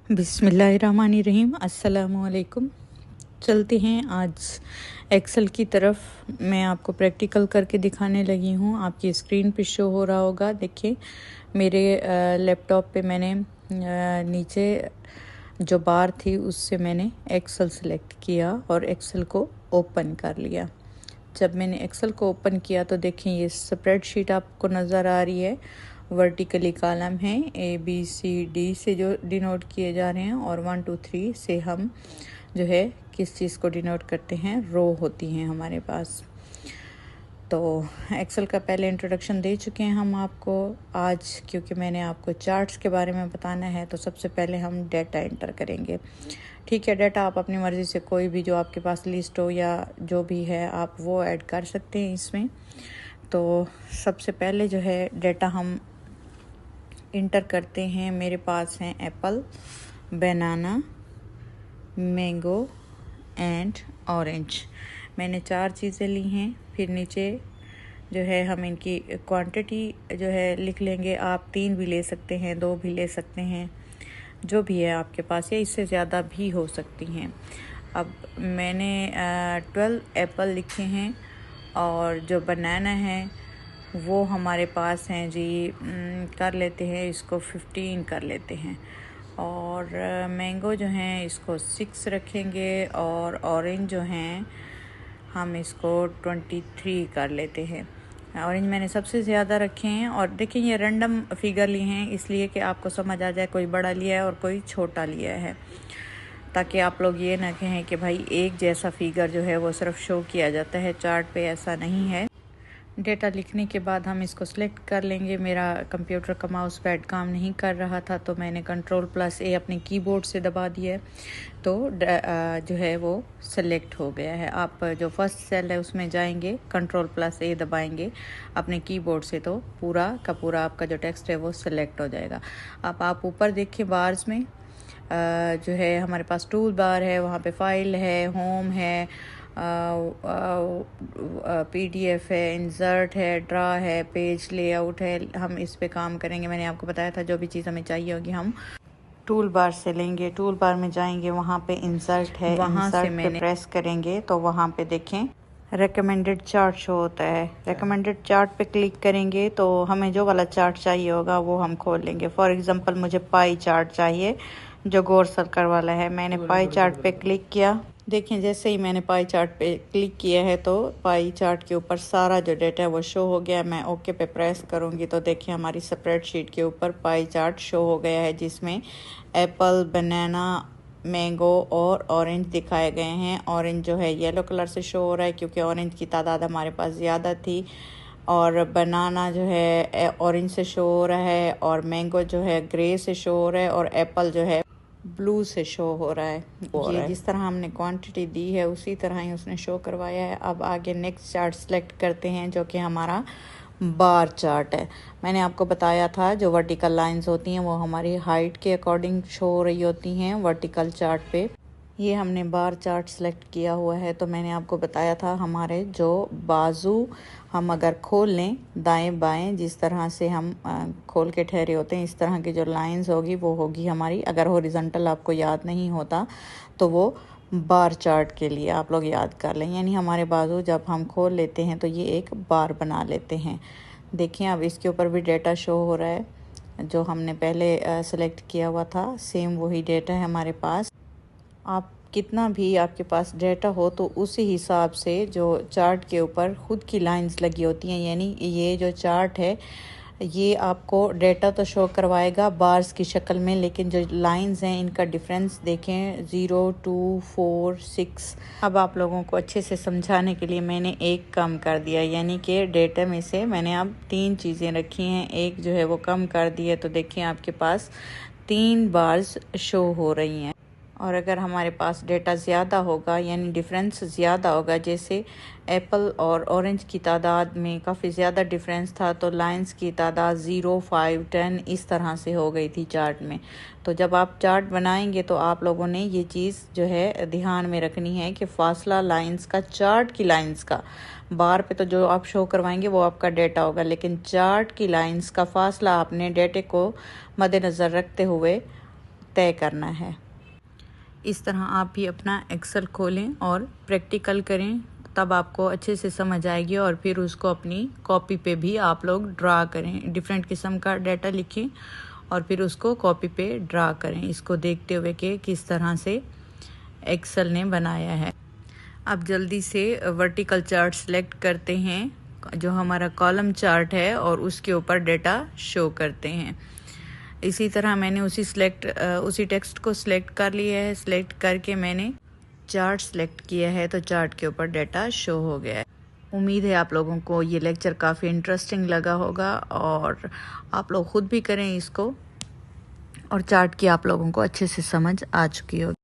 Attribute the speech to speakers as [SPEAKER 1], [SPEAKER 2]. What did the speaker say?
[SPEAKER 1] बिस्मिल्लाहिर्रहमानिर्रहीम। अस्सलामुअलैकुम। चलते हैं आज एक्सेल की तरफ। मैं आपको प्रैक्टिकल करके दिखाने लगी हूँ। आपकी स्क्रीन पे शो हो रहा होगा। देखिए मेरे लैपटॉप पे मैंने नीचे जो बार थी उससे मैंने एक्सेल सेलेक्ट किया और एक्सेल को ओपन कर लिया। जब मैंने एक्सेल को ओपन किया तो देखें ये स्प्रेडशीट आपको नज़र आ रही है। वर्टिकली कॉलम है, ABCD से जो डिनोट किए जा रहे हैं और 1 2 3 से हम जो है किस चीज़ को डिनोट करते हैं, रो होती हैं हमारे पास। तो एक्सेल का पहले इंट्रोडक्शन दे चुके हैं हम आपको आज, क्योंकि मैंने आपको चार्ट्स के बारे में बताना है। तो सबसे पहले हम डेटा एंटर करेंगे। ठीक है, डेटा आप अपनी मर्ज़ी से कोई भी जो आपके पास लिस्ट हो या जो भी है आप वो ऐड कर सकते हैं इसमें। तो सबसे पहले जो है डेटा हम इंटर करते हैं। मेरे पास हैं Apple, banana, mango and orange. मैंने 4 चीज़ें ली हैं। फिर नीचे जो है हम इनकी क्वांटिटी जो है लिख लेंगे। आप 3 भी ले सकते हैं, 2 भी ले सकते हैं, जो भी है आपके पास, या इससे ज़्यादा भी हो सकती हैं। अब मैंने 12 एप्पल लिखे हैं और जो बनाना है वो हमारे पास हैं जी, कर लेते हैं इसको 15 कर लेते हैं। और मैंगो जो हैं इसको 6 रखेंगे और ऑरेंज जो हैं हम इसको 23 कर लेते हैं। ऑरेंज मैंने सबसे ज़्यादा रखे हैं। और देखिए ये रैंडम फिगर लिए हैं इसलिए कि आपको समझ आ जाए कोई बड़ा लिया है और कोई छोटा लिया है, ताकि आप लोग ये ना कहें कि भाई एक जैसा फिगर जो है वो सिर्फ शो किया जाता है चार्ट पे। ऐसा नहीं है। डेटा लिखने के बाद हम इसको सिलेक्ट कर लेंगे। मेरा कंप्यूटर का माउस पैड काम नहीं कर रहा था तो मैंने Ctrl+A अपने कीबोर्ड से दबा दिया है, तो जो है वो सेलेक्ट हो गया है। आप जो फर्स्ट सेल है उसमें जाएंगे, Ctrl+A दबाएंगे अपने कीबोर्ड से, तो पूरा का पूरा आपका जो टेक्स्ट है वो सेलेक्ट हो जाएगा। अब आप ऊपर देखिए बार्स में जो है हमारे पास टूल बार है, वहाँ पे फाइल है, होम है, PDF है, इंसर्ट है, ड्रा है, पेज लेआउट है। हम इस पे काम करेंगे। मैंने आपको बताया था जो भी चीज़ हमें चाहिए होगी हम टूल बार से लेंगे। टूल बार में जाएंगे, वहाँ पे इंसर्ट है, वहाँ से मैंने प्रेस करेंगे तो वहाँ पे देखें रेकमेंडेड चार्ट शो होता है। रेकमेंडेड चार्ट पे क्लिक करेंगे तो हमें जो वाला चार्ट चाहिए होगा वो हम खोल लेंगे। फॉर एग्जांपल मुझे पाई चार्ट चाहिए जो गौर सर्कल वाला है। मैंने पाई चार्ट पे क्लिक किया। देखें जैसे ही मैंने पाई चार्ट पे क्लिक किया है तो पाई चार्ट के ऊपर सारा जो डेटा है वो शो हो गया। मैं ओके पे प्रेस करूँगी तो देखिए हमारी स्प्रेडशीट के ऊपर पाई चार्ट शो हो गया है, जिसमें एप्पल, बनाना, मैंगो और ऑरेंज दिखाए गए हैं। ऑरेंज जो है येलो कलर से शो हो रहा है क्योंकि ऑरेंज की तादाद हमारे पास ज़्यादा थी। और बनाना जो है ऑरेंज से शो हो रहा है और मैंगो जो है ग्रे से शो हो रहा है और एप्पल जो है ब्लू से शो हो रहा है। ये जिस तरह हमने क्वांटिटी दी है उसी तरह ही उसने शो करवाया है। अब आगे नेक्स्ट चार्ट सेलेक्ट करते हैं जो कि हमारा बार चार्ट है। मैंने आपको बताया था जो वर्टिकल लाइंस होती हैं वो हमारी हाइट के अकॉर्डिंग शो हो रही होती हैं वर्टिकल चार्ट पे। ये हमने बार चार्ट सेलेक्ट किया हुआ है। तो मैंने आपको बताया था हमारे जो बाजू हम अगर खोल लें दाएं बाएं, जिस तरह से हम खोल के ठहरे होते हैं, इस तरह की जो लाइंस होगी वो होगी हमारी। अगर हॉरिजॉन्टल आपको याद नहीं होता तो वो बार चार्ट के लिए आप लोग याद कर लें। यानी हमारे बाजू जब हम खोल लेते हैं तो ये एक बार बना लेते हैं। देखिए अब इसके ऊपर भी डेटा शो हो रहा है जो हमने पहले सेलेक्ट किया हुआ था। सेम वही डेटा है हमारे पास। आप कितना भी आपके पास डेटा हो तो उसी हिसाब से जो चार्ट के ऊपर खुद की लाइंस लगी होती हैं, यानी ये जो चार्ट है ये आपको डेटा तो शो करवाएगा बार्स की शक्ल में, लेकिन जो लाइंस हैं इनका डिफरेंस देखें 0 2 4 6। अब आप लोगों को अच्छे से समझाने के लिए मैंने एक कम कर दिया, यानी कि डेटा में से मैंने अब 3 चीज़ें रखी हैं, एक जो है वो कम कर दी है। तो देखिए आपके पास 3 बार्स शो हो रही हैं। और अगर हमारे पास डेटा ज़्यादा होगा यानी डिफरेंस ज़्यादा होगा, जैसे एप्पल और ऑरेंज की तादाद में काफ़ी ज़्यादा डिफरेंस था तो लाइंस की तादाद 0 5 10 इस तरह से हो गई थी चार्ट में। तो जब आप चार्ट बनाएंगे तो आप लोगों ने ये चीज़ जो है ध्यान में रखनी है कि फासला लाइंस का चार्ट की लाइंस का, बार पे तो जो आप शो करवाएंगे वो आपका डेटा होगा, लेकिन चार्ट की लाइंस का फासला आपने डेटे को मद्देनज़र रखते हुए तय करना है। इस तरह आप भी अपना एक्सेल खोलें और प्रैक्टिकल करें, तब आपको अच्छे से समझ आएगी और फिर उसको अपनी कॉपी पे भी आप लोग ड्रा करें। डिफरेंट किस्म का डाटा लिखें और फिर उसको कॉपी पे ड्रा करें, इसको देखते हुए कि किस तरह से एक्सेल ने बनाया है। अब जल्दी से वर्टिकल चार्ट सेलेक्ट करते हैं, जो हमारा कॉलम चार्ट है, और उसके ऊपर डेटा शो करते हैं। इसी तरह मैंने उसी टेक्स्ट को सिलेक्ट कर लिया है। सिलेक्ट करके मैंने चार्ट सिलेक्ट किया है, तो चार्ट के ऊपर डेटा शो हो गया है। उम्मीद है आप लोगों को ये लेक्चर काफ़ी इंटरेस्टिंग लगा होगा और आप लोग खुद भी करें इसको, और चार्ट की आप लोगों को अच्छे से समझ आ चुकी होगी।